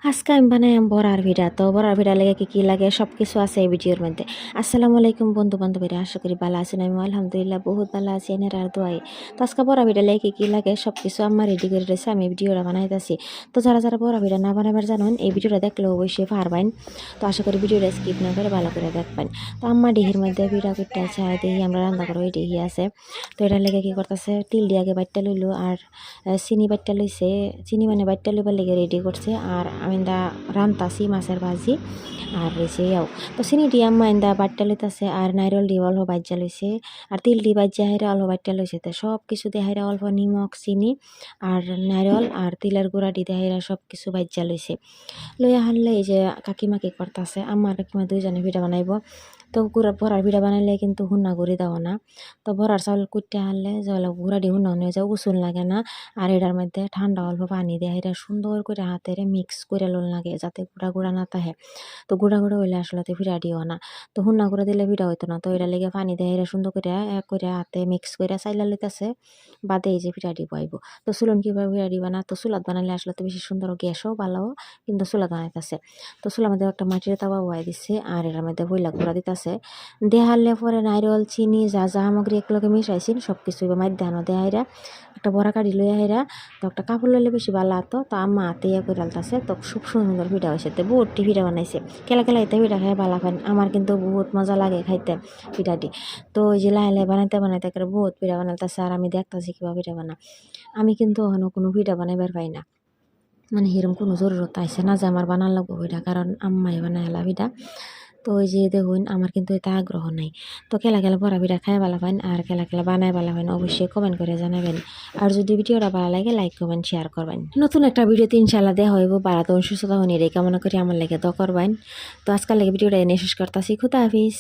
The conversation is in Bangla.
আজকে আমি বানাইম বড়ার ভিড়া। তো বড়ার ভিড়া লেগে কি লাগে সব কিছু আছে এই ভিডিওর মধ্যে। আসসালামু আলাইকুম বন্ধু বান্ধবীরা, আশা করি ভালো আছেন। আমি আলহামদুলিল্লাহ বহুত ভালো আছি এনের আর দোয়াই। তো আজকে বড়া ভিড়া লেগে কি লাগে সব কিছু আমার রেডি করে রয়েছে, আমি ভিডিওটা বানাইতেছি। তো যারা যারা বড়া ভিড়া না বানাবার জানেন এই ভিডিওটা দেখলে অবশ্যই পারবেন। তো আশা করি ভিডিওটা স্কিপ না করে ভালো করে দেখবেন। তো আমার ডিহির মধ্যে ভিড়া করতে আছে আর দেখি আমরা রান্না করে ওই ডিহি আছে। তো এটা লেগে কি করতেছে, তিল দিয়ে আগে বাইটটা লইলো আর চিনি বাইটটা লইছে, চিনি মানে বাইটটা লইবার লেগে রেডি করছে। আর আমি রান্তাছি মাছের ভাজি আর রয়েছে ইয়াও। তো চিনি দিয়ে আম্মা ইন্দা বাট্টা লইতাছে আর নাইরল দিয়ে অল্প বাজ্যা লইছে আর তিল দিয়ে বাজ্যা হাইরা অল্প বাট্টা লইছে। তো সব কিছু দিয়ে হাইরা অল্প নিমক চিনি আর নাইরল আর তিলের গুঁড়া দিয়ে হাইরা সব কিছু বাজ্যা লইছে। লইয়া হারলে এই যে কাকিমা কি করতেছে, আম্মা আর কাকিমা দুইজনে ভিডিও বানাইব। তো বড়ার ভিডিও বানাইলে কিন্তু হুন্না গুড়ি দেওয়া না। তো বড়ার চাউল কুটতে হারলে জল গুঁড়া দিয়ে হুন্না হয়ে যায়, উসুন লাগে না। আর এটার মধ্যে ঠান্ডা অল্প পানি দিয়ে এটা সুন্দর করে হাতের মিক্স করে লোন লাগে যাতে গুঁড়া গুঁড়া না থাকে। তো গুঁড়া গুঁড়া হইলে আসলে ভিড়া দিও না। তো হুন্না গুঁড়া দিলে ভিড়া হইতো না। তো এটা লেগে পানি দিয়ে এটা সুন্দর করে এক করে হাতে মিক্স করে চাইলা লইতেছে, বাদে এই যে ভিড়া দিব আইব। তো চুলন কীভাবে ভিড়া দিবা না, তো চুলাত বানাইলে আসলে বেশি সুন্দর, গ্যাসও ভালো কিন্তু চুলাত বানাইতেছে। তো চুলার মধ্যে একটা মাটির তাওয়া বয়াই দিচ্ছে আর এটার মধ্যে বইলা গুঁড়া দিতেছে। দেহালে পরে নাইরল চিনি যা যা সামগ্রী একলগে মিশাইছিল সব কিছু মাইর দেহানো দেহাইরা একটা বড়া কাঠি লইয়া হাইরা। তো একটা কাপড় লইলে বেশি ভালো হতো। তো আম্মা হাতে ইয়া করে আলতাছে। তো খুব সুন্দর ভিডিও হয়েছে, তো বহুতটি ভিডিও বানাইছে। কেলা কেলা এতে ভিডিও খাই ভালো পান, আমার কিন্তু বহুত মজা লাগে খাইতে পিঠাটি। তো ওই যে লাহে লাহে বানাইতে বানাইতে করে বহুত পিঠা বানাইতেছে আর আমি দেখতেছি কীভাবে পিঠা বানা। আমি কিন্তু এখনো কোনো পিঠা বানাইবার পাই না, মানে এরকম কোনো জরুরত আইসে না যে আমার বানার লাগবো পিঠা, কারণ আম্মাই বানাইলা পিঠা। তো ওই যে দেখুন আমার কিন্তু এটা আগ্রহ নাই। তো কেলা কেলা বড়া পিঠা খাই ভালো পান আর কেলা কেলা বানাই ভালো পান অবশ্যই কমেন্ট করে জানাবেন। আর যদি ভিডিওটা ভালো লাগে লাইক কমেন্ট শেয়ার করবেন। নতুন একটা ভিডিওতে ইনশাল্লাহ দেওয়া হইব। বাড়াতে সুস্থতা হনি রে কামনা করি আমার লাগে দোয়া করবেন। তো আজকাল লাগে ভিডিওটা এনে শেষ করতেছি। খুদা হাফিজ।